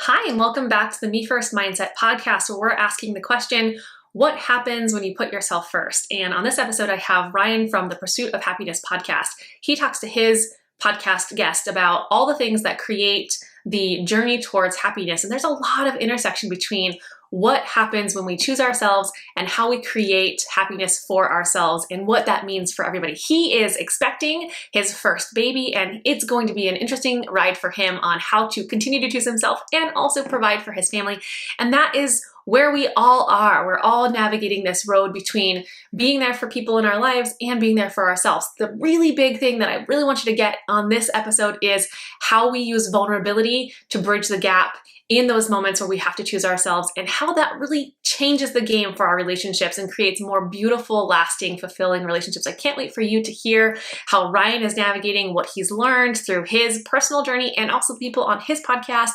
Hi, and welcome back to the Me First Mindset podcast, where we're asking the question, what happens when you put yourself first? And on this episode, I have Ryan from the Pursuit of Happiness podcast. He talks to his podcast guest about all the things that create the journey towards happiness. And there's a lot of intersection between what happens when we choose ourselves and how we create happiness for ourselves and what that means for everybody. He is expecting his first baby, and it's going to be an interesting ride for him on how to continue to choose himself and also provide for his family. And that is where we all are. We're all navigating this road between being there for people in our lives and being there for ourselves. The really big thing that I really want you to get on this episode is how we use vulnerability to bridge the gap in those moments where we have to choose ourselves, and how that really changes the game for our relationships and creates more beautiful, lasting, fulfilling relationships. I can't wait for you to hear how Ryan is navigating what he's learned through his personal journey and also people on his podcast.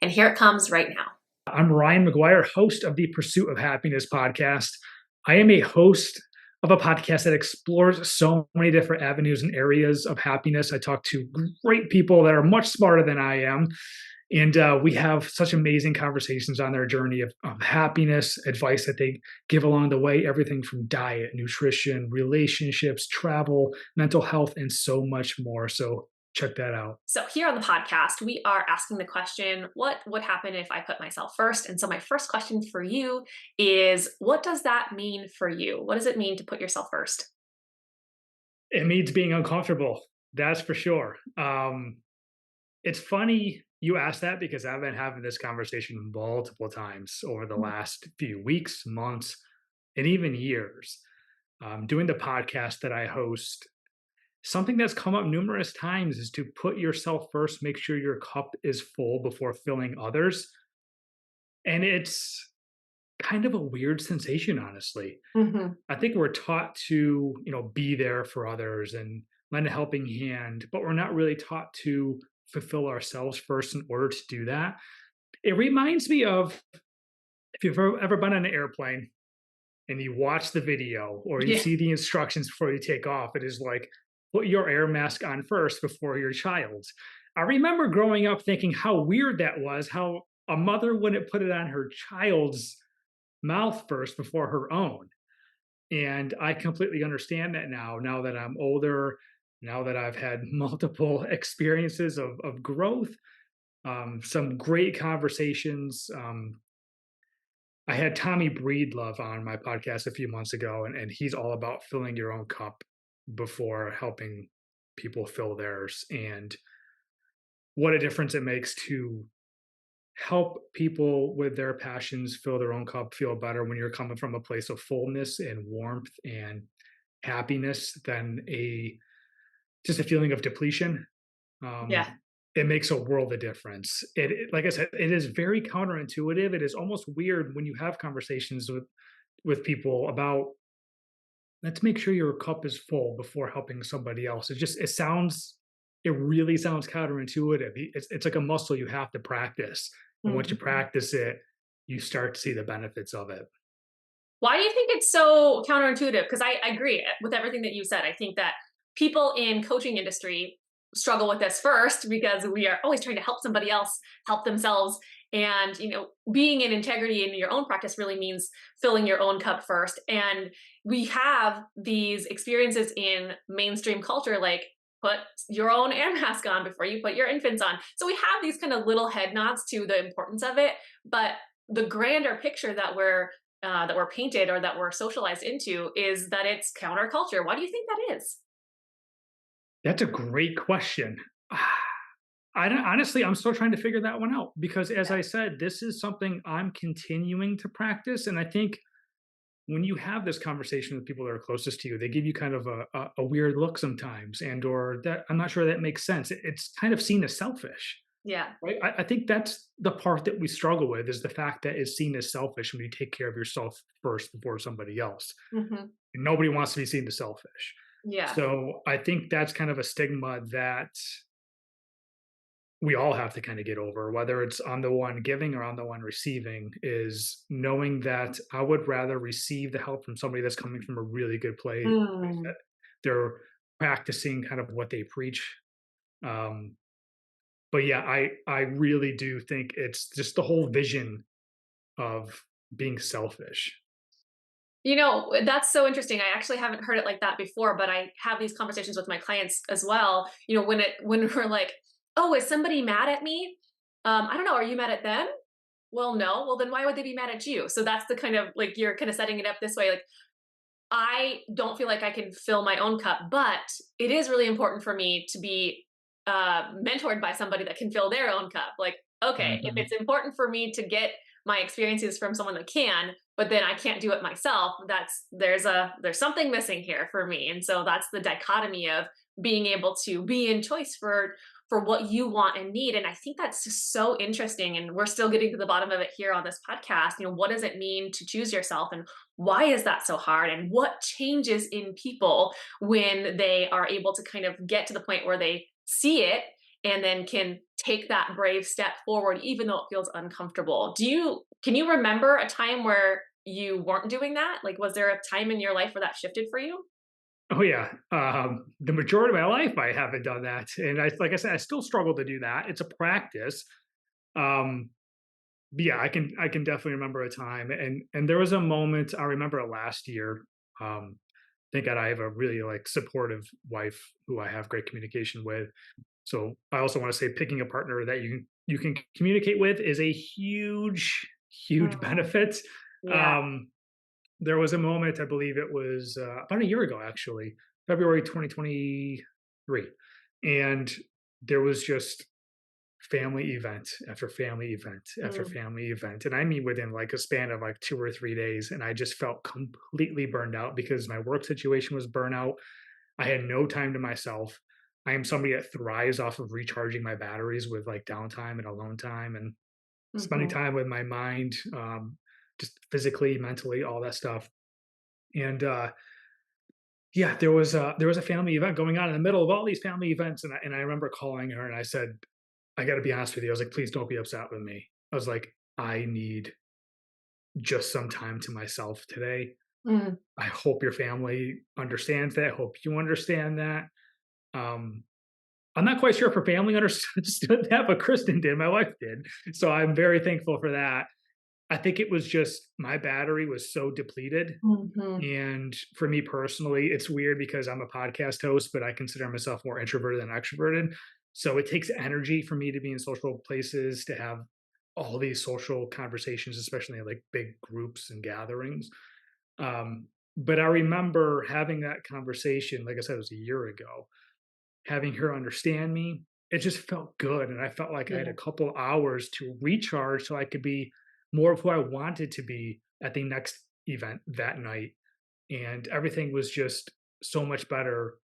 And here it comes right now. I'm Ryan McGuire, host of the Pursuit of Happiness podcast. I am a host of a podcast that explores so many different avenues and areas of happiness. I talk to great people that are much smarter than I am. And we have such amazing conversations on their journey of happiness, advice that they give along the way, everything from diet, nutrition, relationships, travel, mental health, and so much more. So check that out. So here on the podcast, we are asking the question, what would happen if I put myself first? And so my first question for you is, what does that mean for you? What does it mean to put yourself first? It means being uncomfortable. That's for sure. It's funny you asked that because I've been having this conversation multiple times over the last few weeks, months, and even years. Doing the podcast that I host, something that's come up numerous times is to put yourself first, make sure your cup is full before filling others. And it's kind of a weird sensation, honestly. Mm-hmm. I think we're taught to, be there for others and lend a helping hand, but we're not really taught to fulfill ourselves first in order to do that. It reminds me of if you've ever been on an airplane and you watch the video or you Yeah. see the instructions before you take off, it is like, put your air mask on first before your child's. I remember growing up thinking how weird that was, how a mother wouldn't put it on her child's mouth first before her own. And I completely understand that now that I'm older, now that I've had multiple experiences of growth, some great conversations. I had Tommy Breedlove on my podcast a few months ago, and he's all about filling your own cup before helping people fill theirs, and what a difference it makes to help people with their passions fill their own cup feel better when you're coming from a place of fullness and warmth and happiness than a just a feeling of depletion. Yeah. It makes a world of difference. Like I said, it is very counterintuitive. It is almost weird when you have conversations with people about let's make sure your cup is full before helping somebody else. It really sounds counterintuitive. It's like a muscle you have to practice. And once you Mhm. practice it, you start to see the benefits of it. Why do you think it's so counterintuitive? Because I agree with everything that you said. I think that people in coaching industry struggle with this first because we are always trying to help somebody else help themselves. And being in integrity in your own practice really means filling your own cup first. And we have these experiences in mainstream culture, like put your own air mask on before you put your infants on. So we have these kind of little head nods to the importance of it, but the grander picture that we're painted or that we're socialized into is that it's counterculture. Why do you think that is? That's a great question. I don't honestly, I'm still trying to figure that one out because as Yeah. I said, this is something I'm continuing to practice. And I think when you have this conversation with people that are closest to you, they give you kind of a weird look sometimes, and or that I'm not sure that makes sense. It's kind of seen as selfish. Yeah. Right. I think that's the part that we struggle with is the fact that it's seen as selfish when you take care of yourself first before somebody else. Hmm. And nobody wants to be seen as selfish. Yeah. So I think that's kind of a stigma that we all have to kind of get over, whether it's on the one giving or on the one receiving, is knowing that I would rather receive the help from somebody that's coming from a really good place. Mm. That they're practicing kind of what they preach. Um, But yeah, I really do think it's just the whole vision of being selfish. That's so interesting. I actually haven't heard it like that before, but I have these conversations with my clients as well. When we're like, "Oh, is somebody mad at me?" I don't know. Are you mad at them? Well, no. Well, then why would they be mad at you? So that's the kind of like you're kind of setting it up this way. Like I don't feel like I can fill my own cup, but it is really important for me to be mentored by somebody that can fill their own cup. Like, okay, if Mhm. it's important for me to get my experiences from someone that can, but then I can't do it myself, there's something missing here for me. And so that's the dichotomy of being able to be in choice for what you want and need. And I think that's just so interesting. And we're still getting to the bottom of it here on this podcast. What does it mean to choose yourself? And why is that so hard? And what changes in people when they are able to kind of get to the point where they see it and then can take that brave step forward, even though it feels uncomfortable? Can you remember a time where you weren't doing that? Like, was there a time in your life where that shifted for you? Oh yeah, the majority of my life I haven't done that, and like I said, I still struggle to do that. It's a practice. Um, but yeah, I can definitely remember a time, and there was a moment I remember it last year. Thank God I have a really like supportive wife who I have great communication with. So I also want to say picking a partner that you can communicate with is a huge Mm, benefit. yeah. Um, there was a moment, I believe it was about a year ago, actually, February 2023, and there was just family event after family event after Mm, family event, and I mean within like a span of like 2 or 3 days, and I just felt completely burned out because my work situation was burnout. I had no time to myself. I am somebody that thrives off of recharging my batteries with like downtime and alone time and spending mhm, time with my mind, just physically, mentally, all that stuff. And yeah, there was a family event going on in the middle of all these family events, and I remember calling her and I said, "I got to be honest with you." I was like, "Please don't be upset with me." I was like, "I need just some time to myself today. mm, I hope your family understands that. I hope you understand that." Um, I'm not quite sure if her family understood that, but Kristen did. My wife did, so I'm very thankful for that. I think it was just my battery was so depleted. mhm, And for me personally, it's weird because I'm a podcast host, but I consider myself more introverted than extroverted. So it takes energy for me to be in social places, to have all these social conversations, especially in like big groups and gatherings. But I remember having that conversation, like I said, it was a year ago, having her understand me. It just felt good. And I felt like I had yeah. a couple hours to recharge so I could be more of who I wanted to be at the next event that night, and everything was just so much better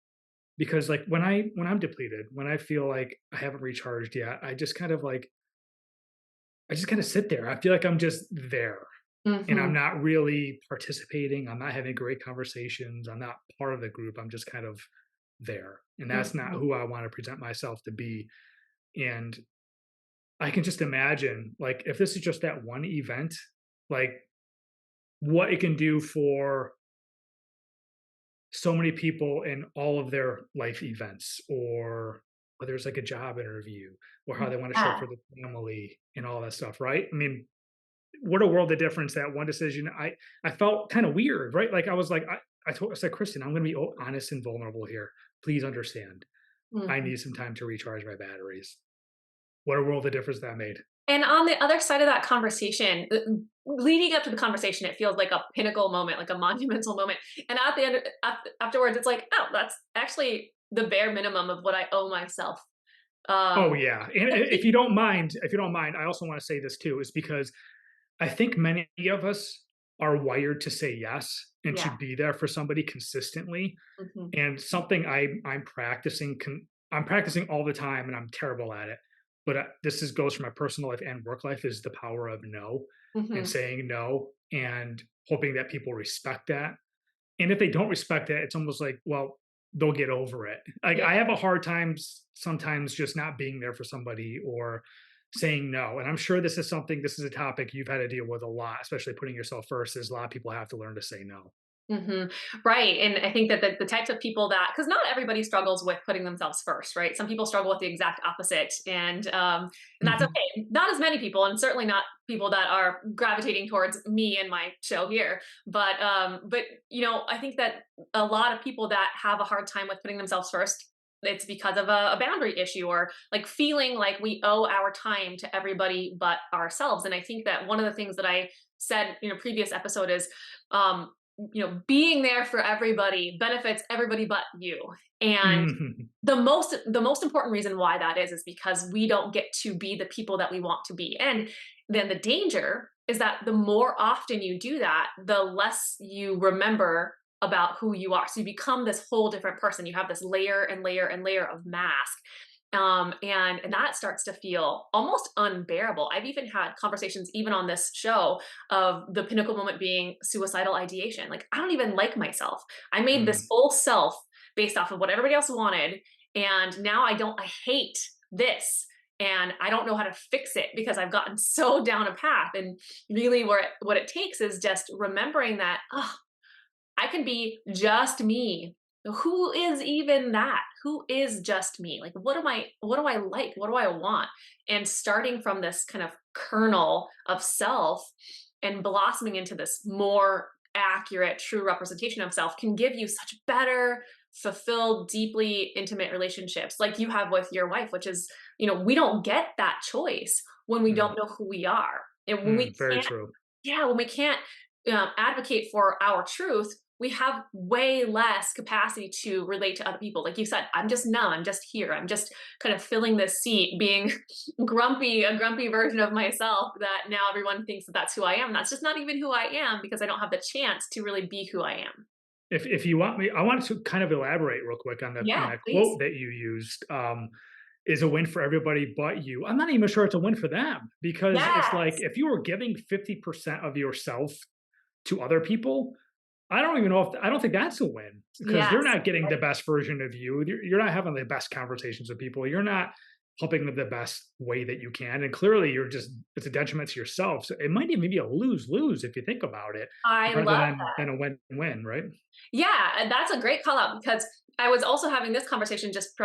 because like when I'm depleted, when I feel like I haven't recharged yet, I just kind of sit there. I feel like I'm just there and I'm Mhm, not really participating. I'm not having great conversations. I'm not part of the group. I'm just kind of there. And that's not mhm, who I want to present myself to be. And I can just imagine like if this is just that one event, like what it can do for so many people in all of their life events, or whether it's like a job interview or how they want to show up yeah. for the family and all that stuff, right? I mean, what a world of difference that one decision. I felt kind of weird, right? Like I said, Kristen, I'm going to be honest and vulnerable here. Please understand. I Mhm. need some time to recharge my batteries. What a world of difference that made. And on the other side of that conversation, leading up to the conversation, it feels like a pinnacle moment, like a monumental moment. And at the end, afterwards, it's like, oh, that's actually the bare minimum of what I owe myself. Oh Um, yeah, and if you don't mind, I also want to say this too, is because I think many of us are wired to say yes and to yeah. be there for somebody consistently. Hmm. And something I'm practicing all the time, and I'm terrible at it. But this goes for my personal life and work life is the power of no and Hmm. saying no and hoping that people respect that. And if they don't respect it, it's almost like, well, they'll get over it. Like Yeah. I have a hard time sometimes just not being there for somebody or saying no. And I'm sure this is a topic you've had to deal with a lot, especially putting yourself first, is a lot of people have to learn to say no. Right. And I think that the types of people that, because not everybody struggles with putting themselves first, right? Some people struggle with the exact opposite. And that's Mhm. okay. Not as many people, and certainly not people that are gravitating towards me and my show here. But I think that a lot of people that have a hard time with putting themselves first, it's because of a boundary issue, or like feeling like we owe our time to everybody but ourselves. And I think that one of the things that I said in a previous episode is, um, being there for everybody benefits everybody but you. And Mhm. the most important reason why that is because we don't get to be the people that we want to be. And then the danger is that the more often you do that, the less you remember about who you are. So you become this whole different person. You have this layer and layer and layer of mask. And that starts to feel almost unbearable. I've even had conversations, even on this show, of the pinnacle moment being suicidal ideation. Like, I don't even like myself. I made this Mm. full self based off of what everybody else wanted. And now I hate this. And I don't know how to fix it because I've gotten so down a path. And really, what it takes is just remembering that, oh, I can be just me. Who is even that? Who is just me? Like, what do I like? What do I want? And starting from this kind of kernel of self and blossoming into this more accurate, true representation of self can give you such better, fulfilled, deeply intimate relationships like you have with your wife, which is, we don't get that choice when we don't Mm. know who we are. And when we Mm. Very can't, true. yeah, when we can't advocate for our truth, we have way less capacity to relate to other people. Like you said, I'm just numb. I'm just here. I'm just kind of filling this seat, being grumpy, a grumpy version of myself that now everyone thinks that that's who I am. That's just not even who I am because I don't have the chance to really be who I am. If you want me, I wanted to kind of elaborate real quick on Yeah, that please. quote that you used. Is a win for everybody but you. I'm not even sure it's a win for them because it's like Yes. if you were giving 50% of yourself to other people, I don't think that's a win because they're Yes. not getting the best version of you. You're not having the best conversations with people. You're not helping them the best way that you can. And clearly it's a detriment to yourself. So it might even be a lose-lose if you think about it, I rather love than a win-win, right? Yeah, and that's a great call out because I was also having this conversation just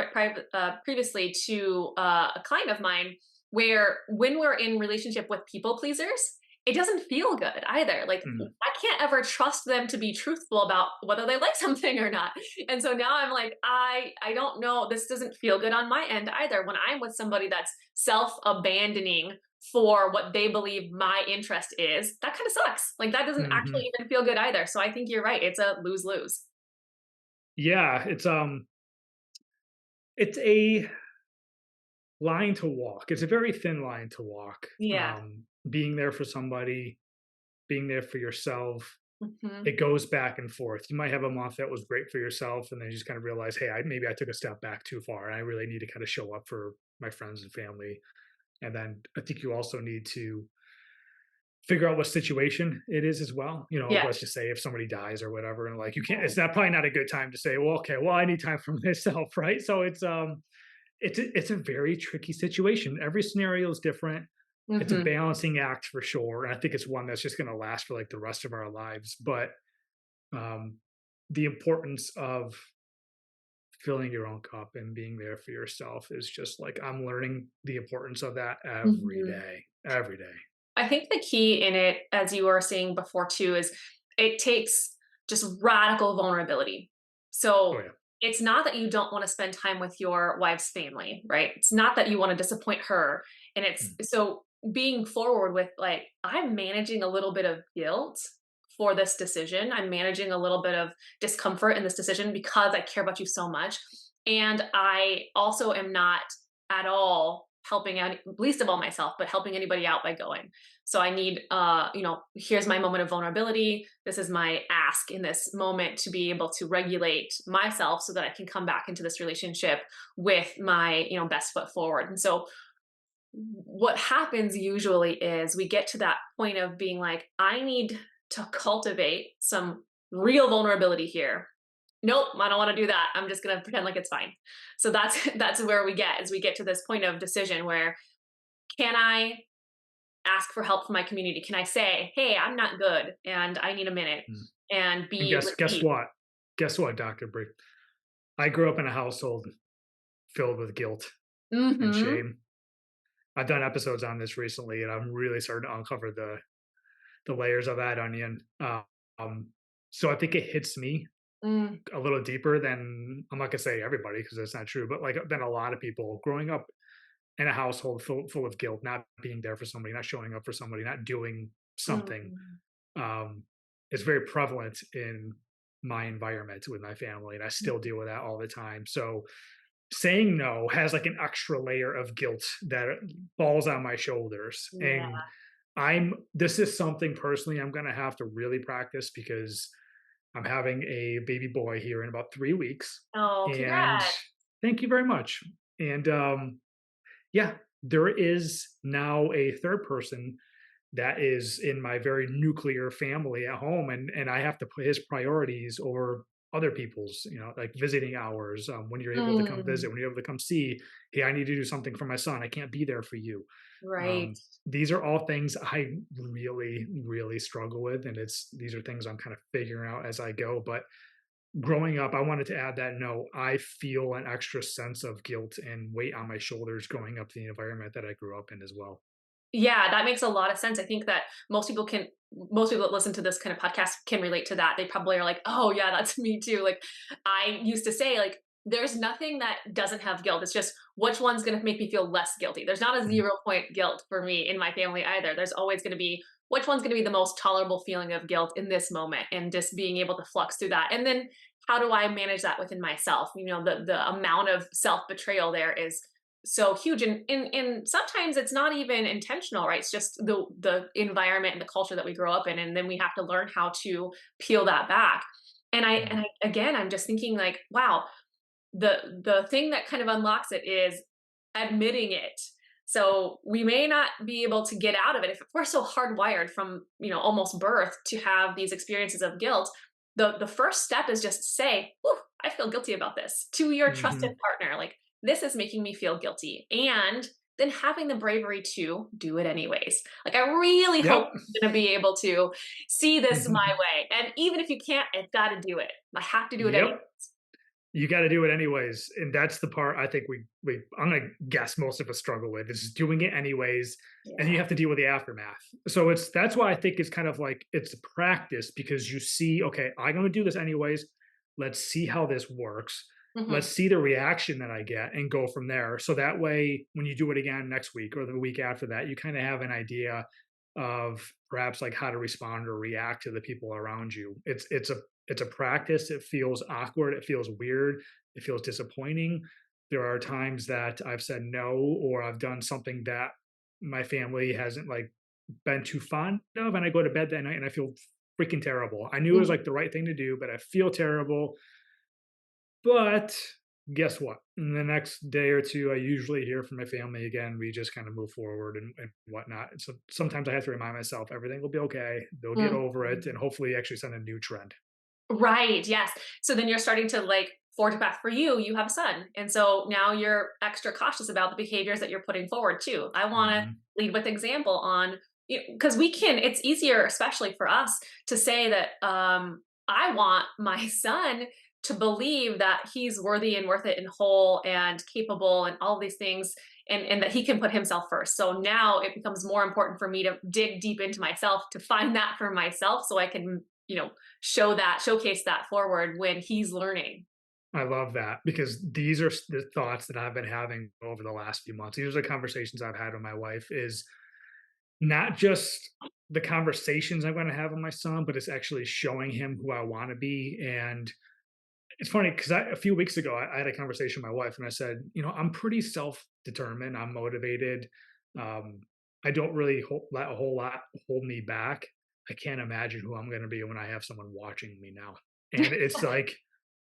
previously to a client of mine, where when we're in relationship with people pleasers, it doesn't feel good either. Like, Mm. I can't ever trust them to be truthful about whether they like something or not. And so now I'm like, I don't know. This doesn't feel good on my end either. When I'm with somebody that's self abandoning for what they believe my interest is, that kind of sucks. Like, that doesn't Mhm. actually even feel good either. So I think you're right. It's a lose lose. Yeah, it's a line to walk. It's a very thin line to walk. Yeah. Being there for somebody, being there for yourself, Hmm. it goes back and forth. You might have a month that was great for yourself, and then you just kind of realize, hey, maybe I took a step back too far, and I really need to kind of show up for my friends and family. And then I think you also need to figure out what situation it is as well. Yeah. Let's just say if somebody dies or whatever, and like you can't, it's not probably not a good time to say, well, okay, well, I need time for myself, right? So it's a very tricky situation. Every scenario is different. It's a Hmm. balancing act for sure. And I think it's one that's just going to last for like the rest of our lives. But um, the importance of filling your own cup and being there for yourself is just like I'm learning the importance of that every Hmm. day, every day. I think the key in it, as you were saying before too, is it takes just radical vulnerability. Oh So yeah. it's not that you don't want to spend time with your wife's family, right? It's not that you want to disappoint her. And it's Mm. so being forward with, like, I'm managing a little bit of guilt for this decision. I'm managing a little bit of discomfort in this decision because I care about you so much. And I also am not at all helping out, least of all myself, but helping anybody out by going. So I need, here's my moment of vulnerability. This is my ask in this moment to be able to regulate myself so that I can come back into this relationship with my, best foot forward. And so what happens usually is we get to that point of being like, I need to cultivate some real vulnerability here. Nope, I don't want to do that. I'm just going to pretend like it's fine. So that's that's where we get, as we get to this point of decision where, can I ask for help from my community? Can I say, hey, I'm not good and I need a minute? Mm. and And be guess received. what? Guess what, Dr. Bree? I grew up in a household filled with guilt and Mhm. shame. I've done episodes on this recently, and I'm really starting to uncover the layers of that onion. Um, so I think it hits me Mm, a little deeper than, I'm not gonna say everybody because that's not true, but like than a lot of people growing up in a household full of guilt, not being there for somebody, not showing up for somebody, not doing something. mm. Um, it's very prevalent in my environment with my family, and I still deal with that all the time. So saying no has like an extra layer of guilt that falls on my shoulders. Yeah. And this is something personally I'm going to have to really practice because I'm having a baby boy here in about 3 weeks. Oh, And congrats. thank you very much. And yeah, there is now a third person that is in my very nuclear family at home, and I have to put his priorities over other people's, like visiting hours, when you're able to come Mm, visit, when you're able to come see, hey, I need to do something for my son, I can't be there for you. right. These are all things I really really struggle with, and these are things I'm kind of figuring out as I go. But growing up, I wanted to add that, no, I feel an extra sense of guilt and weight on my shoulders growing up in the environment that I grew up in as well. Yeah, that makes a lot of sense. I think that most people that listen to this kind of podcast can relate to that. They probably are like, "Oh, yeah, that's me too." Like, I used to say, like, there's nothing that doesn't have guilt. It's just which one's gonna make me feel less guilty. There's not a Mhm. 0 point guilt for me in my family either. There's always gonna be which one's gonna be the most tolerable feeling of guilt in this moment, and just being able to flux through that. And then how do I manage that within myself? The amount of self-betrayal there is so huge, and sometimes it's not even intentional, right? It's just the environment and the culture that we grow up in, and then we have to learn how to peel that back. Again, I'm just thinking like, wow, the thing that kind of unlocks it is admitting it. So we may not be able to get out of it if we're so hardwired from almost birth to have these experiences of guilt. The first step is just say, "Whew, I feel guilty about this," to your trusted Mhm. partner. Like, this is making me feel guilty, and then having the bravery to do it anyways. Like, I really hope Yep. you're going to be able to see this my way, and even if you can't, I've got to do it. I have to do it anyway. Yep. You gotta do it anyways, and that's the part I think we I'm gonna guess most of us struggle with, is doing it anyways, and you Yeah. have to deal with the aftermath. So that's why I think it's kind of like it's a practice, because you see, okay, I'm gonna do this anyways. Let's see how this works. Let's Hmm. see the reaction that I get and go from there. So that way, when you do it again next week or the week after that, you kind of have an idea of perhaps like how to respond or react to the people around you. It's a practice. It feels awkward. It feels weird. It feels disappointing. There are times that I've said no, or I've done something that my family hasn't like been too fond of, and I go to bed that night and I feel freaking terrible. I knew it was Hmm. like the right thing to do, but I feel terrible. But guess what? In the next day or two, I usually hear from my family again. We just kind of move forward and whatnot. So sometimes I have to remind myself everything will be okay. They'll get over it, and hopefully actually send a new trend. Right, yes. So then you're starting to like forge a path for you. You have a son. And so now you're extra cautious about the behaviors that you're putting forward too. I want to Mhm. lead with example on, because it's easier, especially for us, to say that I want my son to believe that he's worthy and worth it and whole and capable and all these things, and that he can put himself first. So now it becomes more important for me to dig deep into myself to find that for myself so I can, showcase that forward when he's learning. I love that, because these are the thoughts that I've been having over the last few months. These are the conversations I've had with my wife, is not just the conversations I'm going to have with my son, but it's actually showing him who I want to be. And it's funny because a few weeks ago, I had a conversation with my wife and I said, I'm pretty self determined. I'm motivated. Um, I don't really let a whole lot hold me back. I can't imagine who I'm going to be when I have someone watching me now. And it's like,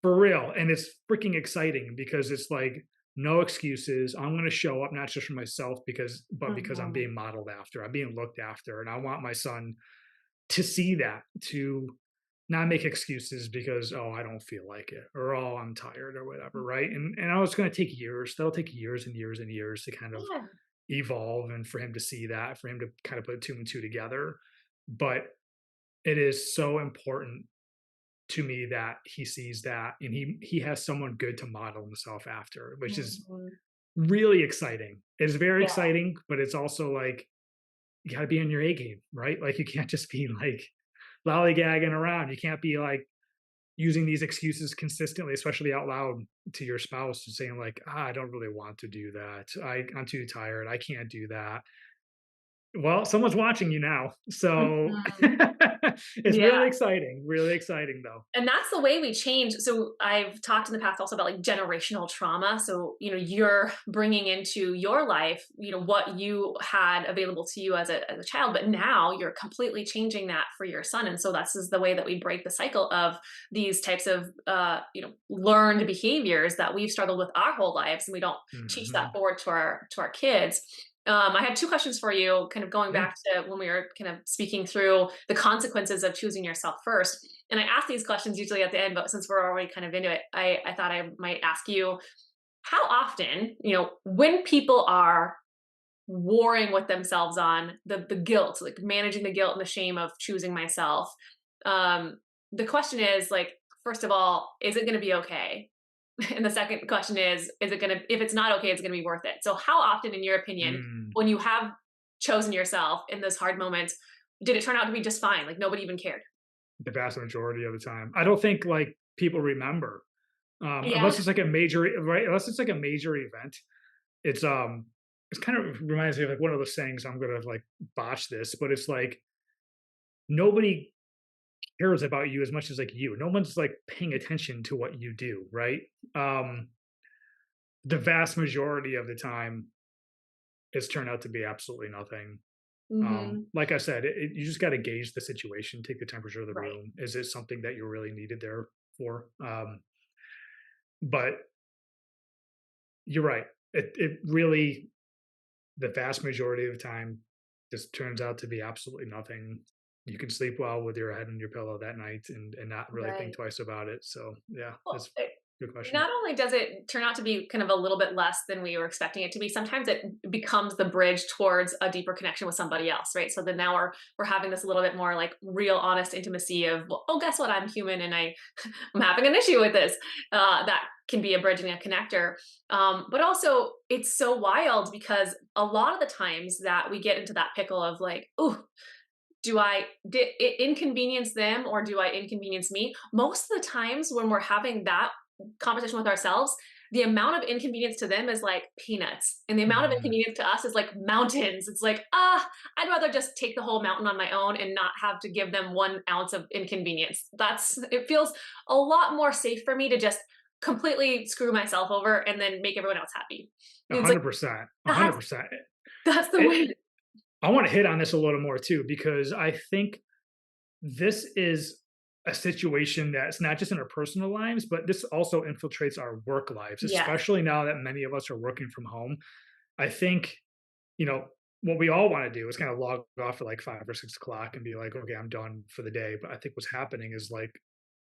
for real. And it's freaking exciting because it's like, no excuses. I'm going to show up not just for myself, but because I'm Mhm. being modeled after, I'm being looked after. And I want my son to see that, to not make excuses because, oh, I don't feel like it, or oh, I'm tired, or whatever, right? And I was going to take years. That'll take years and years and years to kind of Yeah. evolve, and for him to see that, for him to kind of put two and two together. But it is so important to me that he sees that and he has someone good to model himself after, which is Mhm. really exciting. It's very Yeah. exciting, but it's also like you got to be on your A game, right? Like you can't just be like lollygagging around. You can't be like using these excuses consistently, especially out loud to your spouse, and saying like, I don't really want to do that. I'm too tired. I can't do that. Well, someone's watching you now. So Mhm. it's Yeah. really exciting though. And that's the way we change. So I've talked in the past also about like generational trauma. So, you're bringing into your life, what you had available to you as a child, but now you're completely changing that for your son. And so that's is the way that we break the cycle of these types of, learned behaviors that we've struggled with our whole lives. And we don't teach that Hmm. forward to our kids. I had two questions for you, kind of going Yeah. back to when we were kind of speaking through the consequences of choosing yourself first. And I ask these questions usually at the end, but since we're already kind of into it, I thought I might ask you how often, when people are warring with themselves on the guilt, like managing the guilt and the shame of choosing myself. Um, the question is like, first of all, is it going to be okay? And the second question is it going to, if it's not okay, it's going to be worth it. So how often, in your opinion, Mm, when you have chosen yourself in those hard moments, did it turn out to be just fine? Like nobody even cared? the vast majority of the time. I don't think like people remember. Yeah. Unless it's like a major right, unless it's like a major event. It's it's kind of reminds me of like one of those sayings, I'm gonna like botch this, but it's like nobody cares about you as much as like you. No one's like paying attention to what you do, right? Um, the vast majority of the time, it's turned out to be absolutely nothing. Hmm. Like I said, you just got to gauge the situation, take the temperature of the Right. room. Is it something that you really needed there for? But you're right. It really, the vast majority of the time, just turns out to be absolutely nothing. You can sleep well with your head in your pillow that night and not really think Right. twice about it. So yeah, Well, that's a good question. not only does it turn out to be kind of a little bit less than we were expecting it to be, sometimes it becomes the bridge towards a deeper connection with somebody else, right? So then now we're having this a little bit more like real, honest intimacy of, well, oh, guess what? I'm human and I'm having an issue with this. That can be a bridge and a connector. But also, it's so wild because a lot of the times that we get into that pickle of like, oh, do I did it inconvenience them or do I inconvenience me? Most of the times when we're having that conversation with ourselves, the amount of inconvenience to them is like peanuts. And the amount of Mm, inconvenience to us is like mountains. It's like, I'd rather just take the whole mountain on my own and not have to give them 1 ounce of inconvenience. It feels a lot more safe for me to just completely screw myself over and then make everyone else happy. a It's like, hundred percent, a hundred that's, percent. that's the It, way. I want to hit on this a little more too because I think this is a situation that's not just in our personal lives, but this also infiltrates our work lives, Yes. especially now that many of us are working from home. I think, you know, what we all want to do is kind of log off at like 5 or 6 o'clock and be like, okay, I'm done for the day. But I think what's happening is like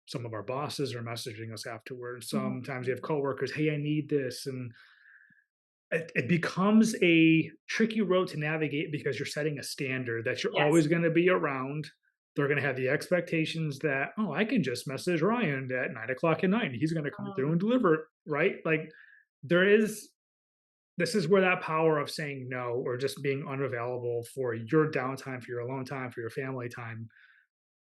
some of our bosses are messaging us afterwards. Sometimes we have Mhm. coworkers, hey, I need this. And it becomes a tricky road to navigate because you're setting a standard that you're Yes. always going to be around. They're going to have the expectations that, oh, I can just message Ryan at 9 o'clock at night and he's going to come through Mm, and deliver it, right? Like there is, this is where that power of saying no or just being unavailable for your downtime, for your alone time, for your family time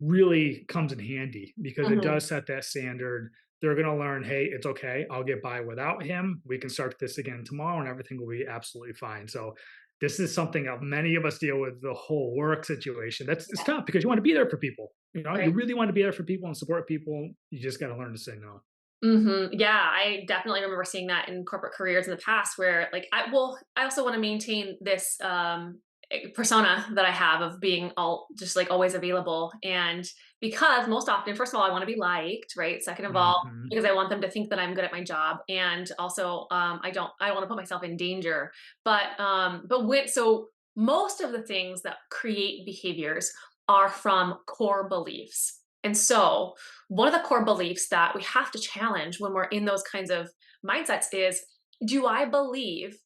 really comes in handy because it mhm. does set that standard. They're going to learn, hey, it's okay. I'll get by without him. We can start this again tomorrow and everything will be absolutely fine. So, this is something that many of us deal with the whole work situation. That's it's Yeah, tough because you want to be there for people. You know, you right. really want to be there for people and support people. You just got to learn to say no. Mhm. Yeah, I definitely remember seeing that in corporate careers in the past where like I also want to maintain this persona that I have of being all just like always available and because most often first of all I want to be liked, right? Second of all, Hmm. because I want them to think that I'm good at my job and also I want to put myself in danger. But when so most of the things that create behaviors are from core beliefs. And so one of the core beliefs that we have to challenge when we're in those kinds of mindsets is do I believe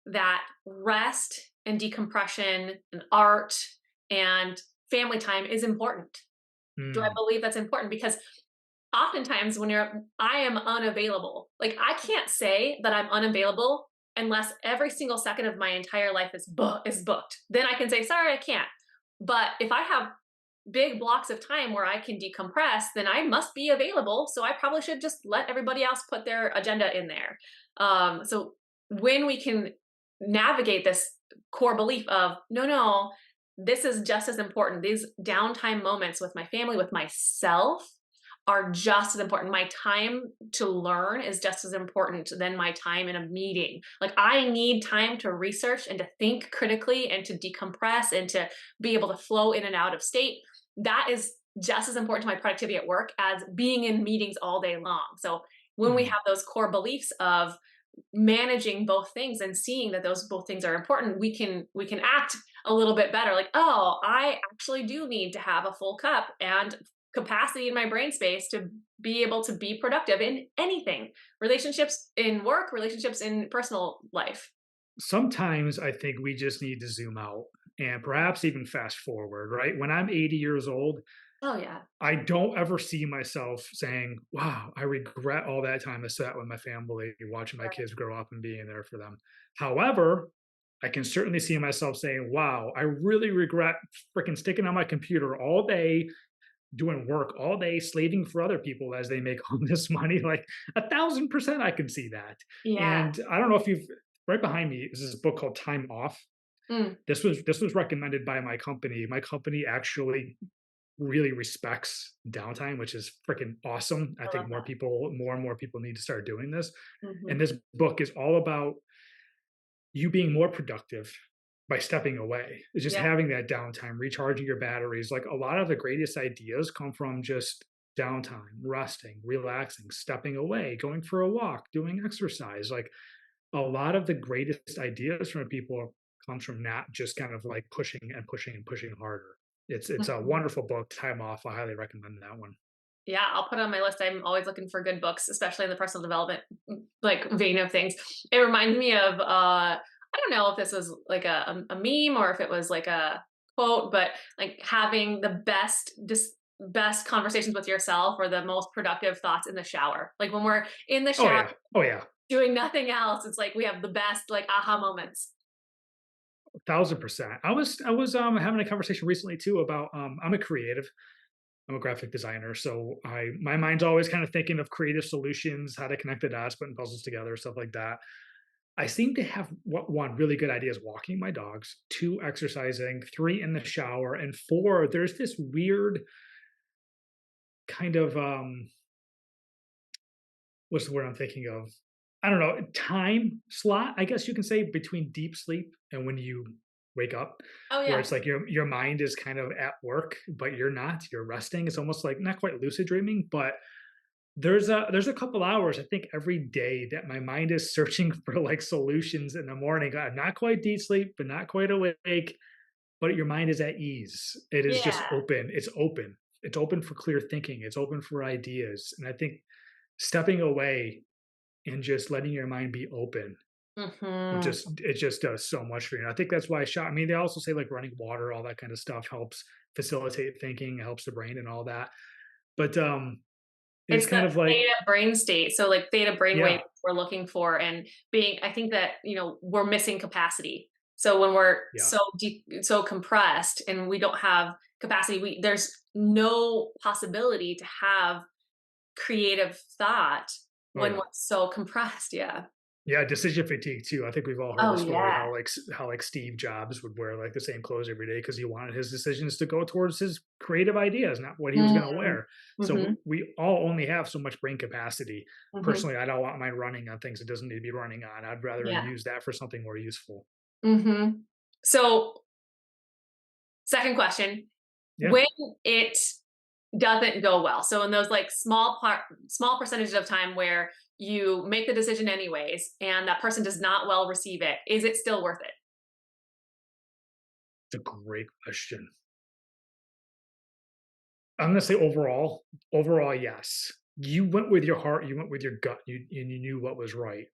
that rest and decompression and art and family time is important? Do I Mm, believe that's important? Because oftentimes when I am unavailable. Like I can't say that I'm unavailable unless every single second of my entire life is booked. Then I can say sorry, I can't. But if I have big blocks of time where I can decompress, then I must be available. So I probably should just let everybody else put their agenda in there. So when we can navigate this core belief of no, no, this is just as important. These downtime moments with my family, with myself, are just as important. My time to learn is just as important than my time in a meeting. Like I need time to research and to think critically and to decompress and to be able to flow in and out of state. That is just as important to my productivity at work as being in meetings all day long. So when we Mhm. have those core beliefs of managing both things and seeing that those both things are important, we can act a little bit better. Like, oh, I actually do need to have a full cup and capacity in my brain space to be able to be productive in anything, relationships in work, relationships in personal life. Sometimes I think we just need to zoom out and perhaps even fast forward, right? When I'm 80 years old, Oh yeah. I don't ever see myself saying, wow, I regret all that time I sat with my family, watching my kids grow up and being there for them. However, I can certainly see myself saying, wow, I really regret freaking sticking on my computer all day, doing work all day, slaving for other people as they make all this money. Like 1,000% I can see that. Yeah. And I don't know if you've right behind me is this book called Time Off. Mm, This was recommended by my company. My company actually really respects downtime, which is freaking awesome. I I think love that. more and more people need to start doing this. And Hmm. this book is all about you being more productive by stepping away. It's just Yeah. having that downtime, recharging your batteries. Like a lot of the greatest ideas come from just downtime, resting, relaxing, stepping away, going for a walk, doing exercise. Like a lot of the greatest ideas from people comes from not just kind of like pushing and pushing and pushing harder. It's a Mhm. wonderful book, Time Off. I highly recommend that one. Yeah, I'll put it on my list. I'm always looking for good books, especially in the personal development like vein of things. It reminds me of I don't know if this was like a meme or if it was like a quote, but like having the best conversations with yourself or the most productive thoughts in the shower. Like when we're in the Oh shower yeah. Oh yeah. doing nothing else, it's like we have the best like aha moments. 1,000%. I was having a conversation recently too about I'm a creative. I'm a graphic designer, so I my mind's always kind of thinking of creative solutions, how to connect the dots, putting puzzles together, stuff like that. I seem to have one really good idea is walking my dogs, two exercising, three in the shower, and four there's this weird kind of what's the word I'm thinking of? I don't know, time slot, I guess you can say, between deep sleep and when you wake up, Oh where yeah. it's like your mind is kind of at work, but you're not. You're resting. It's almost like not quite lucid dreaming, but there's a couple hours I think every day that my mind is searching for like solutions in the morning. I'm not quite deep sleep, but not quite awake. But your mind is at ease. It is just Yeah. open. It's open. It's open for clear thinking. It's open for ideas. And I think stepping away and just letting your mind be open Mhm. it just does so much for you. And I think that's why I mean, they also say like running water, all that kind of stuff helps facilitate thinking, helps the brain and all that. But it's It's the kind of like, theta brain state. So like theta brainwave yeah, we're looking for and being I think that, we're missing capacity. So when we're yeah, so compressed and we don't have capacity, there's no possibility to have creative thought oh when yeah. we're so compressed. Yeah. Yeah, decision fatigue too. I think we've all heard Oh the story yeah. how like Steve Jobs would wear like the same clothes every day because he wanted his decisions to go towards his creative ideas, not what he was Mm, going to wear. So mhm, we all only have so much brain capacity. mhm. Personally, I don't want mine running on things it doesn't need to be running on. I'd rather Yeah. use that for something more useful. Mhm. So, second question, Yeah. when it doesn't go well. So in those like small percentages of time where you make the decision anyways and that person does not well receive it, is it still worth it? It's a great question. I'm gonna say overall, yes. You went with your heart, you went with your gut, and you knew what was right.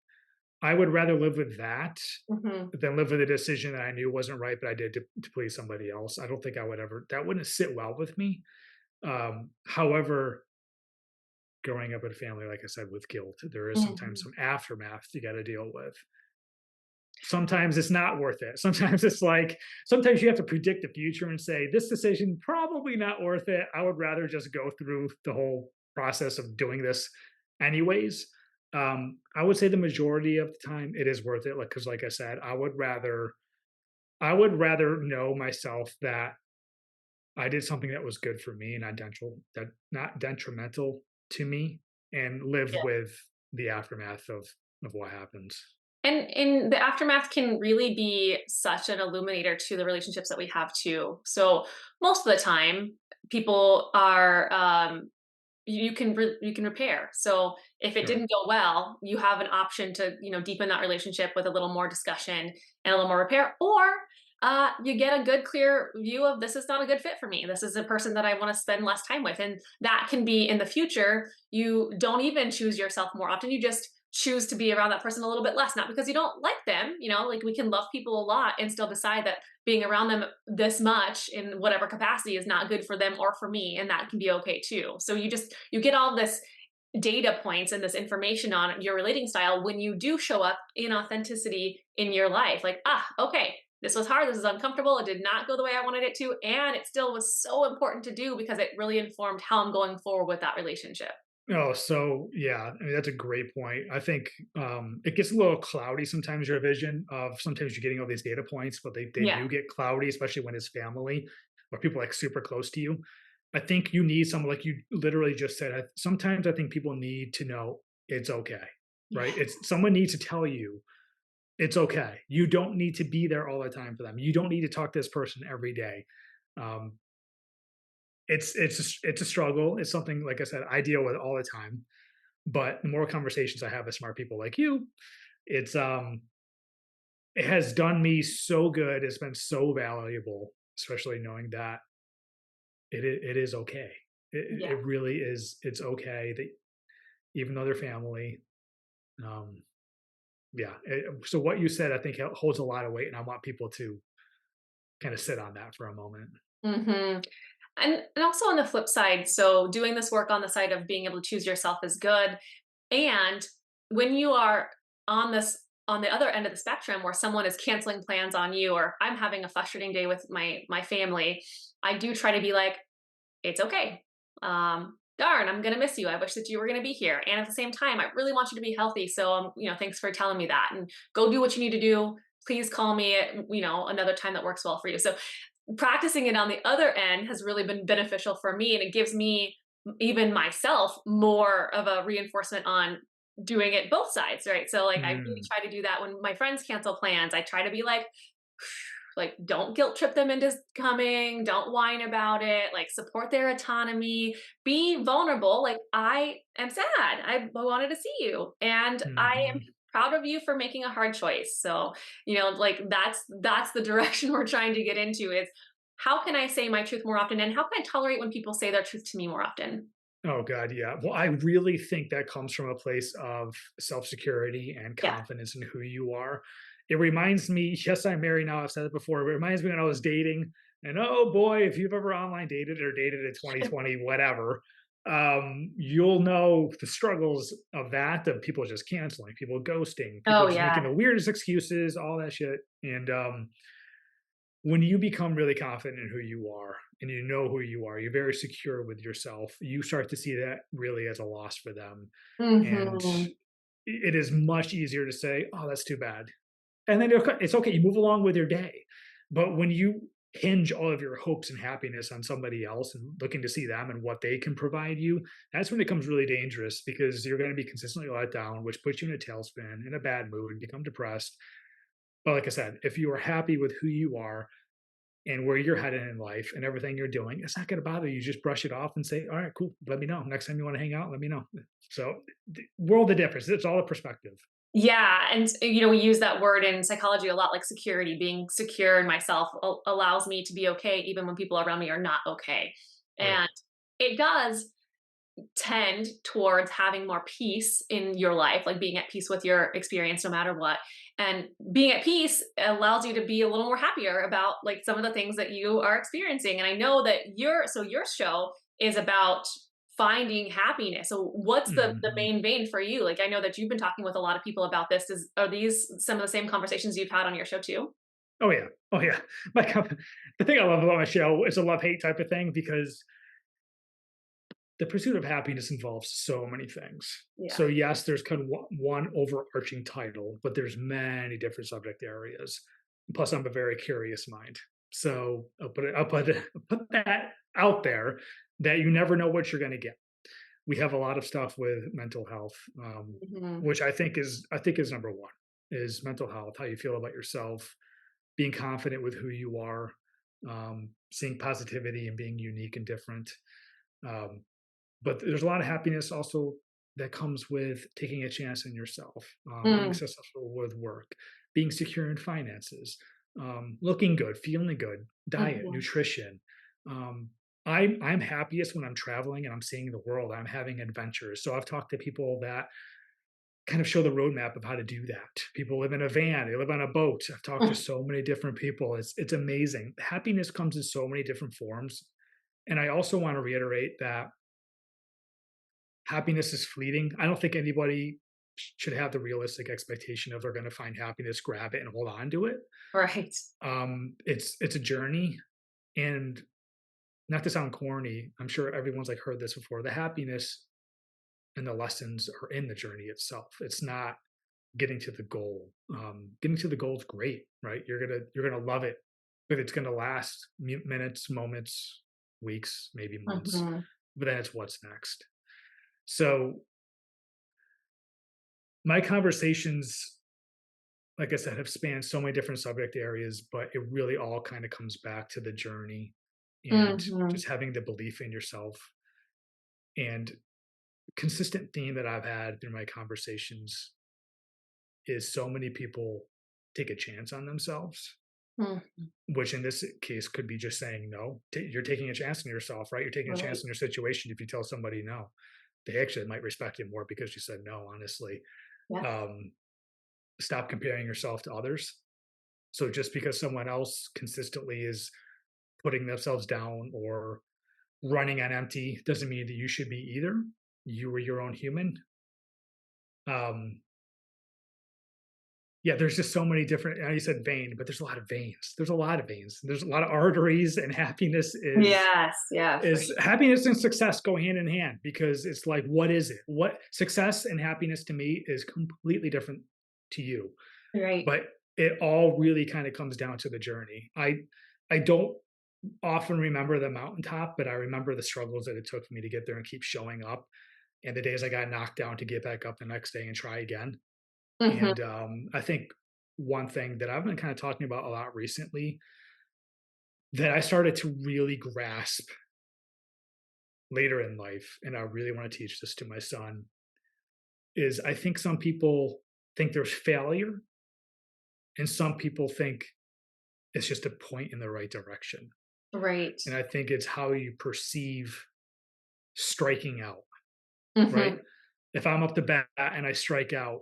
I would rather live with that Mhm. than live with a decision that I knew wasn't right, but I did to please somebody else. I don't think I would ever that wouldn't sit well with me. However, growing up in a family, like I said, with guilt. There is sometimes Mhm. some aftermath you got to deal with. Sometimes it's not worth it. Sometimes it's like, sometimes you have to predict the future and say, this decision probably not worth it. I would rather just go through the whole process of doing this anyways. I would say the majority of the time it is worth it. Like, cause like I said, I would rather know myself that I did something that was good for me and not detrimental to me, and live with the aftermath of what happens. And the aftermath can really be such an illuminator to the relationships that we have too. So most of the time, people are you can repair. So if it Sure. didn't go well, you have an option to deepen that relationship with a little more discussion and a little more repair, or you get a good clear view of this is not a good fit for me. This is a person that I want to spend less time with, and that can be in the future. You don't even choose yourself more often. You just choose to be around that person a little bit less, not because you don't like them. Like we can love people a lot and still decide that being around them this much in whatever capacity is not good for them or for me, and that can be okay too. So you get all this data points and this information on your relating style when you do show up in authenticity in your life, like, okay, this was hard, this is uncomfortable, it did not go the way I wanted it to, and it still was so important to do because it really informed how I'm going forward with that relationship. Oh, so yeah, I mean, that's a great point. I think it gets a little cloudy sometimes, your vision of sometimes you're getting all these data points, but they Yeah. do get cloudy, especially when it's family or people like super close to you. I think you need someone like you literally just said. Sometimes I think people need to know it's okay, right? Yeah. It's someone needs to tell you it's okay. You don't need to be there all the time for them. You don't need to talk to this person every day. Um, it's a struggle. It's something like I said I deal with all the time. But the more conversations I have with smart people like you, it's it has done me so good. It's been so valuable, especially knowing that it is okay. Yeah. It really is. It's okay that even though they're family, um, yeah. So what you said, I think holds a lot of weight, and I want people to kind of sit on that for a moment. Hmm. And also on the flip side, so doing this work on the side of being able to choose yourself is good. And when you are on the other end of the spectrum where someone is canceling plans on you, or I'm having a frustrating day with my family, I do try to be like, it's okay. Darn, I'm gonna miss you. I wish that you were gonna be here. And at the same time, I really want you to be healthy. So thanks for telling me that. And go do what you need to do. Please call me at another time that works well for you. So practicing it on the other end has really been beneficial for me, and it gives me, even myself, more of a reinforcement on doing it both sides, right? So like I really Mm. try to do that when my friends cancel plans. I try to be like don't guilt trip them into coming, don't whine about it, like support their autonomy, be vulnerable, like I am sad, I wanted to see you, and I am Mhm. proud of you for making a hard choice. So like that's the direction we're trying to get into, is how can I say my truth more often, and how can I tolerate when people say their truth to me more often. Oh god, yeah. Well, I really think that comes from a place of self-security and Yeah. confidence in who you are. It reminds me, yes, I'm married now, I've said it before, it reminds me when I was dating, and oh boy, if you've ever online dated or dated in 2020, whatever, you'll know the struggles of that, of people just canceling, people ghosting, people Oh just making yeah. the weirdest excuses, all that shit. And when you become really confident in who you are and you know who you are, you're very secure with yourself, you start to see that really as a loss for them. And Hmm. it is much easier to say, oh, that's too bad. And then it's okay. You move along with your day. But when you hinge all of your hopes and happiness on somebody else and looking to see them and what they can provide you, that's when it becomes really dangerous, because you're going to be consistently let down, which puts you in a tailspin, in a bad mood, and become depressed. But like I said, if you are happy with who you are and where you're headed in life and everything you're doing, it's not going to bother you. Just brush it off and say, all right, cool. Let me know. Next time you want to hang out, let me know. So, world of difference. It's all a perspective. Yeah, and we use that word in psychology a lot, like security. Being secure in myself allows me to be okay even when people around me are not okay. Oh, yeah. And it does tend towards having more peace in your life, like being at peace with your experience no matter what. And being at peace allows you to be a little more happier about like some of the things that you are experiencing. And I know that your show is about finding happiness. So what's the Mhm. main vein for you? Like I know that you've been talking with a lot of people about this. Are these some of the same conversations you've had on your show too? Oh yeah. Oh yeah. Like the thing I love about my show is a love hate type of thing because the pursuit of happiness involves so many things. Yeah. So yes, there's kind of one overarching title, but there's many different subject areas. Plus, I'm a very curious mind, so I'll put that out there that you never know what you're going to get. We have a lot of stuff with mental health, Mhm. which I think is number one is mental health, how you feel about yourself, being confident with who you are, seeing positivity and being unique and different. Um, but there's a lot of happiness also that comes with taking a chance in yourself, being Mm, successful with work, being secure in finances, looking good, feeling good, diet, mhm. nutrition. Um, I'm happiest when I'm traveling and I'm seeing the world. I'm having adventures. So I've talked to people that kind of show the roadmap of how to do that. People live in a van, they live on a boat. I've talked to Mm, so many different people. It's amazing. Happiness comes in so many different forms. And I also want to reiterate that happiness is fleeting. I don't think anybody should have the realistic expectation of they're going to find happiness, grab it, and hold on to it. right. It's a journey, and not to sound corny, I'm sure everyone's like heard this before. The happiness and the lessons are in the journey itself. It's not getting to the goal. Getting to the goal is great, right? You're gonna love it, but it's gonna last minutes, moments, weeks, maybe months. Mhm. But then it's what's next. So my conversations, like I said, have spanned so many different subject areas, but it really all kind of comes back to the journey and Mhm. just having the belief in yourself. And consistent theme that I've had through my conversations is so many people take a chance on themselves, Mm, which in this case could be just saying no. You're taking a chance on yourself, right? You're taking a chance right. in your situation. If you tell somebody no, they actually might respect you more because you said no, honestly. Yeah. Um, Stop comparing yourself to others. So just because someone else consistently is putting themselves down or running on empty doesn't mean that you should be either. You are your own human. Um, yeah, there's just so many different. You said vein, but there's a lot of veins. There's a lot of veins. There's a lot of arteries, and happiness Yes. Yeah, for is sure. happiness and success go hand in hand because it's like, what is it? What success and happiness to me is completely different to you, Right. but it all really kind of comes down to the journey. I don't often remember the mountaintop, but I remember the struggles that it took for me to get there and keep showing up, and the days I got knocked down to get back up the next day and try again. Mhm. And I think one thing that I've been kind of talking about a lot recently that I started to really grasp later in life, and I really want to teach this to my son, is I think some people think there's failure, and some people think it's just a point in the right direction. Right. And I think it's how you perceive striking out, right? Mhm. If I'm up to bat and I strike out,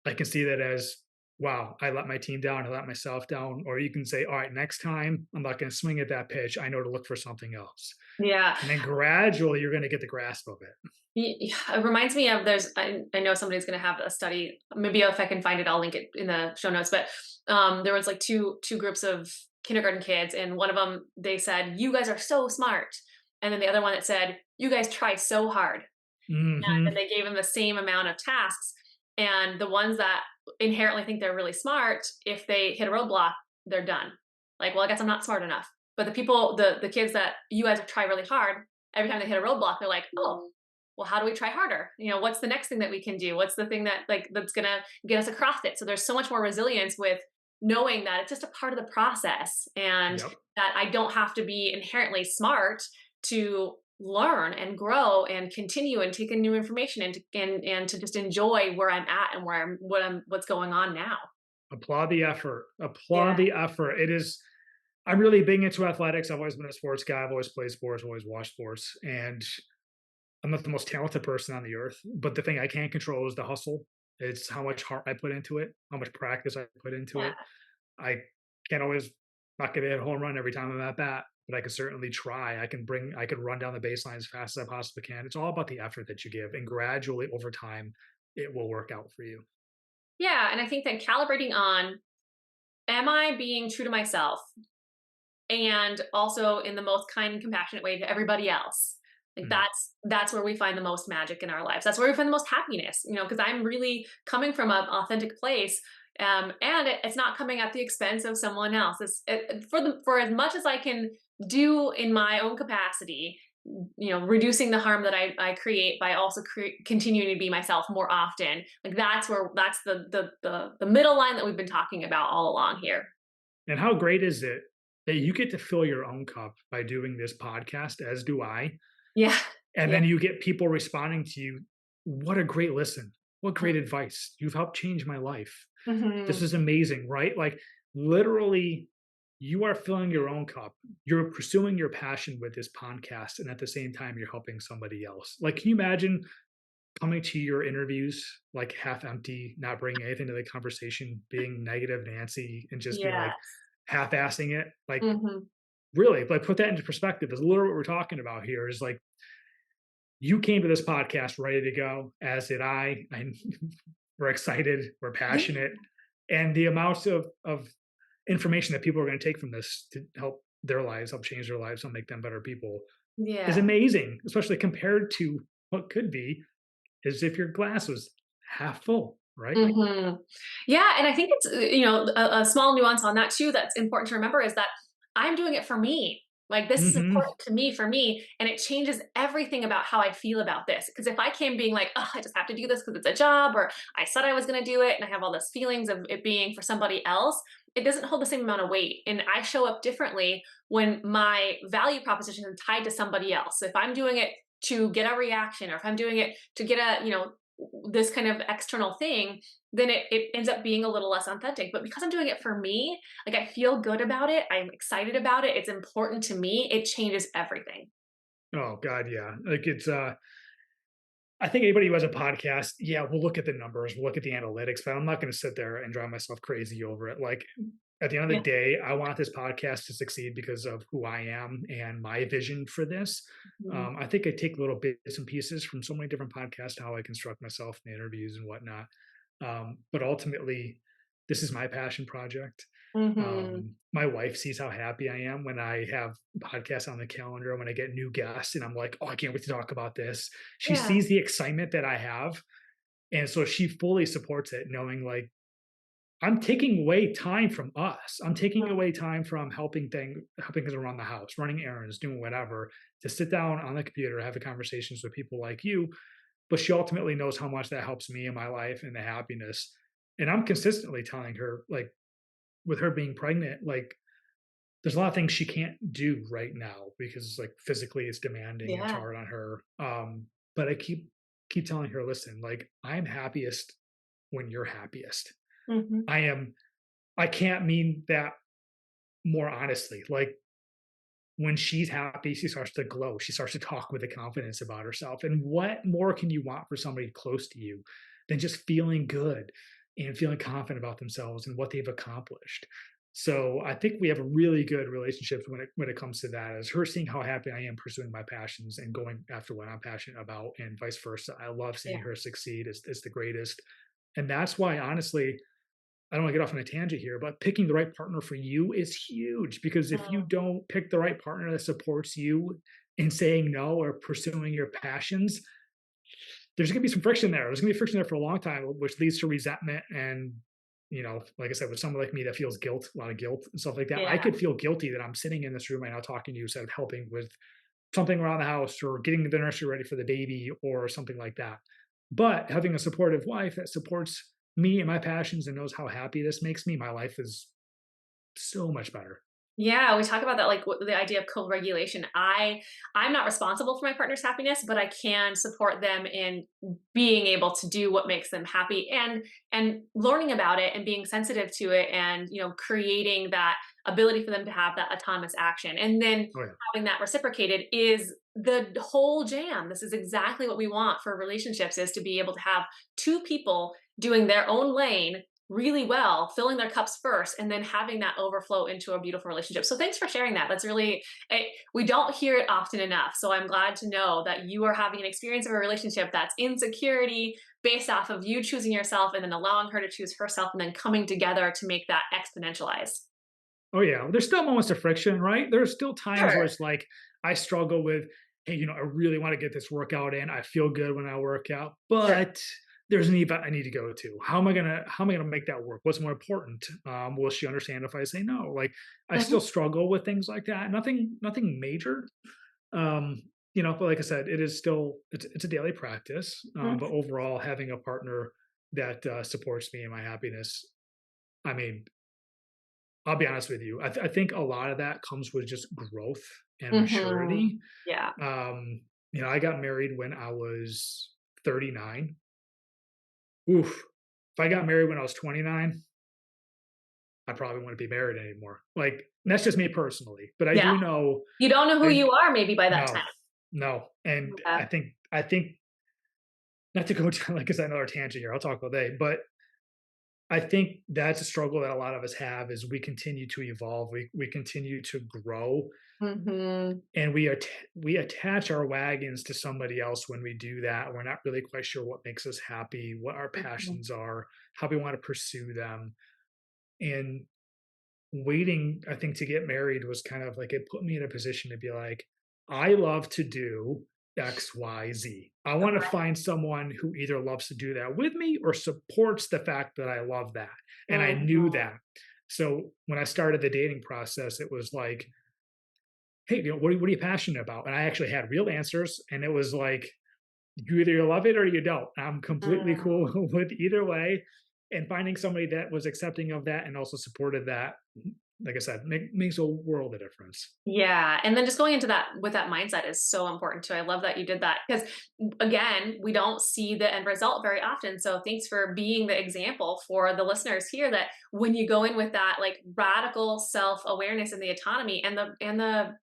I can see that as, wow, I let my team down, I let myself down. Or you can say, all right, next time I'm not going to swing at that pitch. I know to look for something else. Yeah. And then gradually you're going to get the grasp of it. It reminds me of I know somebody's going to have a study. Maybe if I can find it, I'll link it in the show notes. But there was like two groups of kindergarten kids, and one of them they said, "You guys are so smart," and then the other one that said, "You guys try so hard." And Hmm. they gave them the same amount of tasks. And the ones that inherently think they're really smart, if they hit a roadblock, they're done. Like, well, I guess I'm not smart enough. But the kids that you guys try really hard, every time they hit a roadblock, they're like, oh, well, how do we try harder? What's the next thing that we can do? What's the thing that's gonna get us across it? So there's so much more resilience with knowing that it's just a part of the process and Yep. that I don't have to be inherently smart to learn and grow and continue and take in new information and to just enjoy where I'm at and what's going on now. Applaud the effort. Applaud Yeah. the effort. It is, I'm really big into athletics. I've always been a sports guy. I've always played sports, always watched sports. And I'm not the most talented person on the earth, but the thing I can control is the hustle. It's how much heart I put into it, how much practice I put into Yeah. it. I can't always not get a hit home run every time I'm at bat, but I can certainly try. I can run down the baseline as fast as I possibly can. It's all about the effort that you give, and gradually over time, it will work out for you. Yeah. And I think that calibrating on, am I being true to myself? And also in the most kind and compassionate way to everybody else. Like Mm. that's where we find the most magic in our lives. That's where we find the most happiness, because I'm really coming from an authentic place. And it's not coming at the expense of someone else. For as much as I can do in my own capacity, reducing the harm that I create by also continuing to be myself more often. Like that's the middle line that we've been talking about all along here. And how great is it that you get to fill your own cup by doing this podcast, as do I, Yeah. and Yeah. then you get people responding to you. What a great listen. What great advice. You've helped change my life. This Mhm. is amazing, right? Like literally, you are filling your own cup. You're pursuing your passion with this podcast, and at the same time, you're helping somebody else. Like, can you imagine coming to your interviews like half empty, not bringing anything to the conversation, being negative Nancy, and just be like Yes. half-assing it? Like, Mhm. really, like put that into perspective. Is literally what we're talking about here. Is like you came to this podcast ready to go, as did I. And we're excited, we're Yeah. passionate, and the amounts of information that people are going to take from this to help their lives, help change their lives, help make them better people is Yeah. amazing, especially compared to what could be as if your glass was half full, right? Mhm. Yeah, and I think it's, a small nuance on that too that's important to remember is that I'm doing it for me. Like, this is Hmm. important to me for me, and it changes everything about how I feel about this. Because if I came being like, "Oh, I just have to do this because it's a job," or "I said I was gonna do it," and I have all these feelings of it being for somebody else, it doesn't hold the same amount of weight, and I show up differently when my value proposition is tied to somebody else. So if I'm doing it to get a reaction, or if I'm doing it to get this kind of external thing, then it ends up being a little less authentic. But because I'm doing it for me, like I feel good about it, I'm excited about it, it's important to me, it changes everything. Oh God, yeah. Like it's I think anybody who has a podcast, yeah, we'll look at the numbers, we'll look at the analytics, but I'm not going to sit there and drive myself crazy over it. Like at the end of Yeah. the day, I want this podcast to succeed because of who I am and my vision for this. Mhm. I think I take little bits and pieces from so many different podcasts, how I construct myself in the interviews and whatnot. But ultimately, this is my passion project. Mhm. My wife sees how happy I am when I have podcasts on the calendar, when I get new guests, and I'm like, oh, I can't wait to talk about this. She Yeah. sees the excitement that I have. And so she fully supports it, knowing like I'm taking away time from us. I'm taking Mhm. away time from helping us around the house, running errands, doing whatever, to sit down on the computer, have the conversations with people like you. But she ultimately knows how much that helps me in my life and the happiness. And I'm consistently telling her, like, with her being pregnant, like there's a lot of things she can't do right now because like physically it's demanding, it's Yeah. hard on her. But I keep telling her, listen, like I'm happiest when you're happiest. Mhm. I am I can't mean that more honestly. Like when she's happy, she starts to glow. She starts to talk with a confidence about herself. And what more can you want for somebody close to you than just feeling good and feeling confident about themselves and what they've accomplished? So I think we have a really good relationship when it comes to that. As her seeing how happy I am pursuing my passions and going after what I'm passionate about, and vice versa. I love Yeah. seeing her succeed. It's the greatest, and that's why honestly I don't want to get off on a tangent here, but picking the right partner for you is huge because if you Mm. don't pick the right partner that supports you in saying no or pursuing your passions, there's going to be some friction there. There's going to be friction there for a long time, which leads to resentment. And, like I said, with someone like me that feels guilt, a lot of guilt and stuff like that, I Yeah. could feel guilty that I'm sitting in this room right now talking to you instead of helping with something around the house or getting the nursery ready for the baby or something like that. But having a supportive wife that supports me and my passions and knows how happy this makes me, my life is so much better. Yeah, we talk about that, like the idea of co-regulation. I'm not responsible for my partner's happiness, but I can support them in being able to do what makes them happy, and learning about it and being sensitive to it, and creating that ability for them to have that autonomous action, and then Oh yeah. having that reciprocated is the whole jam. This is exactly what we want for relationships: is to be able to have two people doing their own lane really well, filling their cups first, and then having that overflow into a beautiful relationship. So thanks for sharing that. That's really, we don't hear it often enough. So I'm glad to know that you are having an experience of a relationship that's insecurity based off of you choosing yourself and then allowing her to choose herself and then coming together to make that exponentialize. Oh yeah, there's still moments of friction, right? There's still times where Sure. it's like I struggle with, hey, I really want to get this workout in. I feel good when I work out, Sure. but there's an event I need to go to. How am I gonna make that work? What's more important? Will she understand if I say no? Like I still Hmm. struggle with things like that. Nothing major. Um, but like I said, it is still it's a daily practice. But overall, having a partner that supports me in my happiness, I mean, I'll be honest with you. I think a lot of that comes with just growth and Hmm. maturity. Yeah. I got married when I was 39. Oof. If I got married when I was 29, I probably wouldn't be married anymore. Like that's just me personally. But I Yeah. do know You don't know who I you are maybe by that no, time. no. And Yeah. I think not to go down like I said another tangent here, I'll talk all day, but I think that's a struggle that a lot of us have is we continue to evolve, we continue to grow, Hmm. and we attach our wagons to somebody else when we do that. We're not really quite sure what makes us happy, what our Hmm. passions are, how we want to pursue them. And waiting, I think, to get married was kind of like it put me in a position to be like, I love to do X, Y, Z. I want to Okay. find someone who either loves to do that with me or supports the fact that I love that. And I knew Mhm. that. So when I started the dating process, it was like, hey, what are you passionate about? And I actually had real answers. And it was like, you either love it or you don't. I'm completely Mm. cool with either way. And finding somebody that was accepting of that and also supported that, like I said, makes a world of difference. Yeah, and then just going into that with that mindset is so important too. I love that you did that because again, we don't see the end result very often. So thanks for being the example for the listeners here that when you go in with that like radical self-awareness and the autonomy and the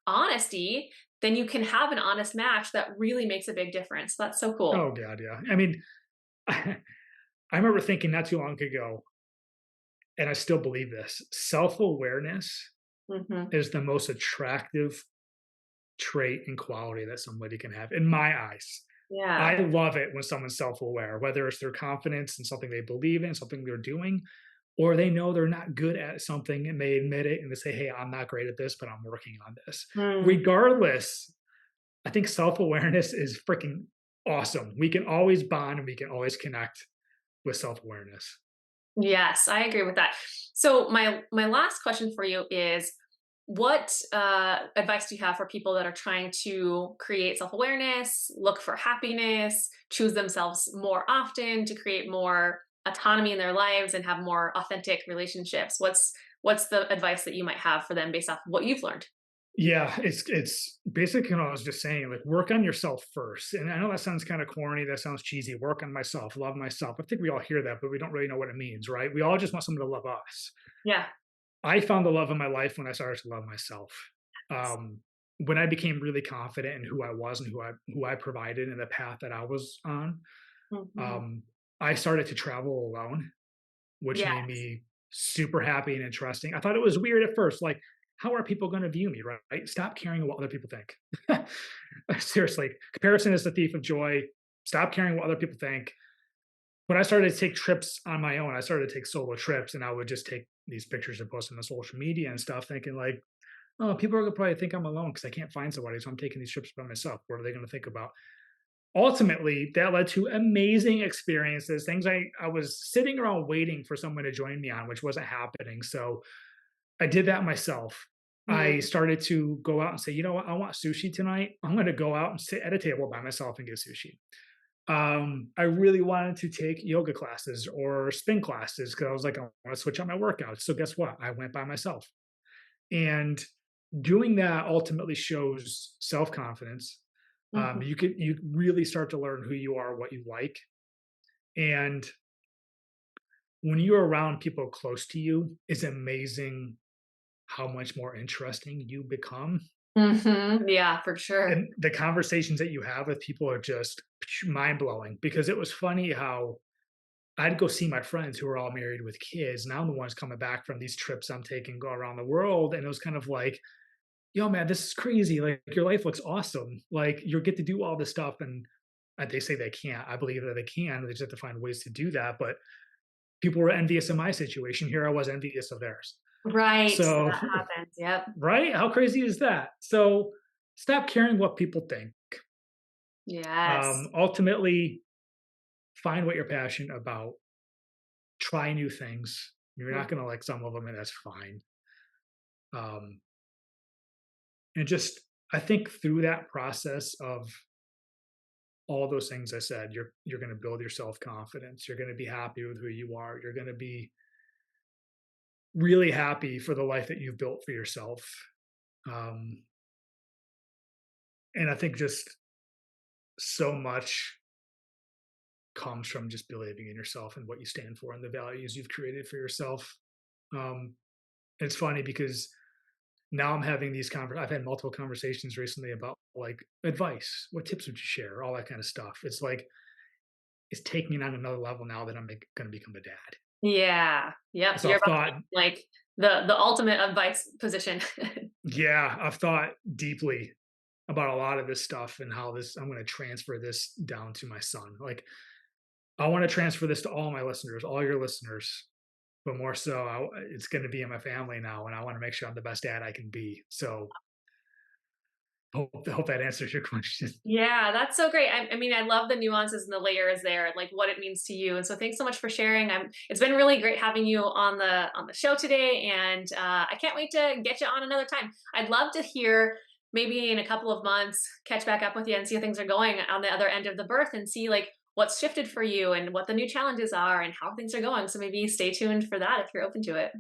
honesty, then you can have an honest match that really makes a big difference. That's so cool. Oh God, yeah. I mean, I remember thinking not too long ago, and I still believe this: self-awareness Mhm. is the most attractive trait and quality that somebody can have, in my eyes. Yeah. I love it when someone's self-aware, whether it's their confidence in something they believe in, something they're doing, or they know they're not good at something and they admit it and they say, "Hey, I'm not great at this, but I'm working on this." Mm. Regardless, I think self-awareness is freaking awesome. We can always bond and we can always connect with self-awareness. Yes, I agree with that. So my last question for you is what advice do you have for people that are trying to create self-awareness, look for happiness, choose themselves more often to create more autonomy in their lives and have more authentic relationships? What's the advice that you might have for them based off of what you've learned? Yeah, it's basically what I was just saying, like, work on yourself first, and I know that sounds kinda corny, that sounds cheesy, work on myself, love myself. I think we all hear that, but we don't really know what it means, right? We all just want someone to love us. Yeah. I found the love of my life when I started to love myself. Um, when I became really confident in who I was and who I provided and the path that I was on, Mhm. um, I started to travel alone, which Yeah. made me super happy and interesting. I thought it was weird at first, like, how are people going to view me, right? Stop caring what other people think. Seriously, comparison is the thief of joy. Stop caring what other people think. When I started to take trips on my own, I started to take solo trips and I would just take these pictures and post them on social media and stuff, thinking like, oh, people are gonna probably think I'm alone because I can't find somebody. So I'm taking these trips by myself. What are they going to think about? Ultimately, that led to amazing experiences, things I was sitting around waiting for someone to join me on, which wasn't happening. So I did that myself. I Mm. started to go out and say, you know what, I want sushi tonight. I'm going to go out and sit at a table by myself and get sushi. I really wanted to take yoga classes or spin classes because I was like, I want to switch out my workouts. So guess what? I went by myself. And doing that ultimately shows self confidence. Mhm. You really start to learn who you are, what you like, and when you're around people close to you, it's amazing how much more interesting you become. Mhm. Yeah, for sure. And the conversations that you have with people are just mind blowing because it was funny how I'd go see my friends who are all married with kids. Now I'm the ones coming back from these trips I'm taking, go around the world. And it was kind of like, yo, man, this is crazy. Like your life looks awesome. Like you get to do all this stuff. And they say they can't. I believe that they can. They just have to find ways to do that. But people were envious of my situation. Here I was envious of theirs. Right. So, That happens. Yep. right? How crazy is that? So stop caring what people think. Yes. Ultimately, find what you're passionate about. Try new things. You're not going to like some of them, and that's fine. Um, and just, I think through that process of all those things I said, you're going to build your self confidence. You're going to be happy with who you are. You're going to be really happy for the life that you've built for yourself. Um, and I think just so much comes from just believing in yourself and what you stand for and the values you've created for yourself. Um, it's funny because now I'm having I've had multiple conversations recently about like advice. What tips would you share? All that kind of stuff. It's like it's taking it on another level now that I'm going to become a dad. Yeah. Yep. So You're I've about to be thought, like the ultimate advice position. yeah, I've thought deeply about a lot of this stuff and how this I'm going to transfer this down to my son. Like I want to transfer this to all my listeners, all your listeners, but more so, it's going to be in my family now, and I want to make sure I'm the best dad I can be. So, hope that answers your question. Yeah, that's so great. I mean, I love the nuances and the layers there, like what it means to you. And so, thanks so much for sharing. It's been really great having you on the show today, and I can't wait to get you on another time. I'd love to hear maybe in a couple of months, catch back up with you and see how things are going on the other end of the birth, and see like what's shifted for you and what the new challenges are and how things are going. So maybe stay tuned for that if you're open to it.